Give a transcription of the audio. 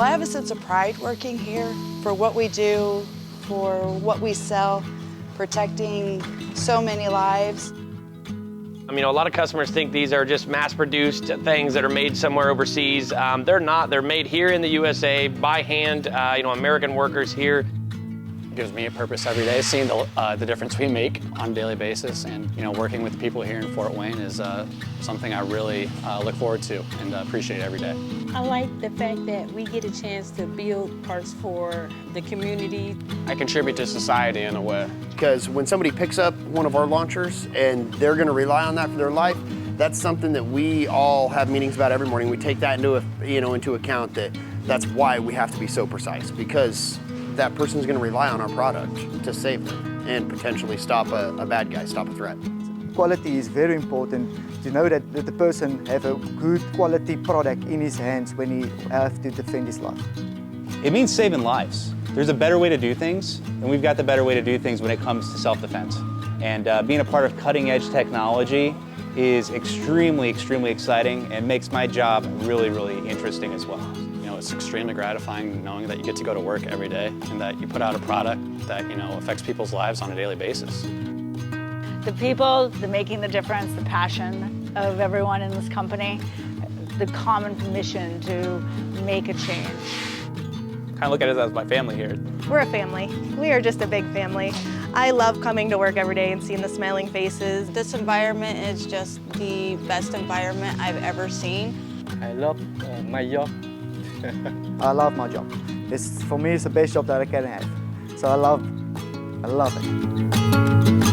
Well, I have a sense of pride working here for what we do, for what we sell, protecting so many lives. I mean, a lot of customers think these are just mass-produced things that are made somewhere overseas. They're not. They're made here in the USA by hand, American workers here. It gives me a purpose every day, seeing the difference we make on a daily basis, and working with the people here in Fort Wayne is something I really look forward to and appreciate every day. I like the fact that we get a chance to build parts for the community. I contribute to society in a way. Because when somebody picks up one of our launchers and they're going to rely on that for their life, that's something that we all have meetings about every morning. We take that into account, that's why we have to be so precise, because that person's going to rely on our product to save them and potentially stop a bad guy, stop a threat. Quality is very important, to know that the person have a good quality product in his hands when he has to defend his life. It means saving lives. There's a better way to do things, and we've got the better way to do things when it comes to self-defense. And being a part of cutting-edge technology is extremely, extremely exciting and makes my job really, really interesting as well. It's extremely gratifying knowing that you get to go to work every day and that you put out a product that affects people's lives on a daily basis. The people, the making the difference, the passion of everyone in this company, the common mission to make a change. Kind of look at it as my family here. We're a family. We are just a big family. I love coming to work every day and seeing the smiling faces. This environment is just the best environment I've ever seen. I love my job. I love my job. For me, it's the best job that I can have. So I love it.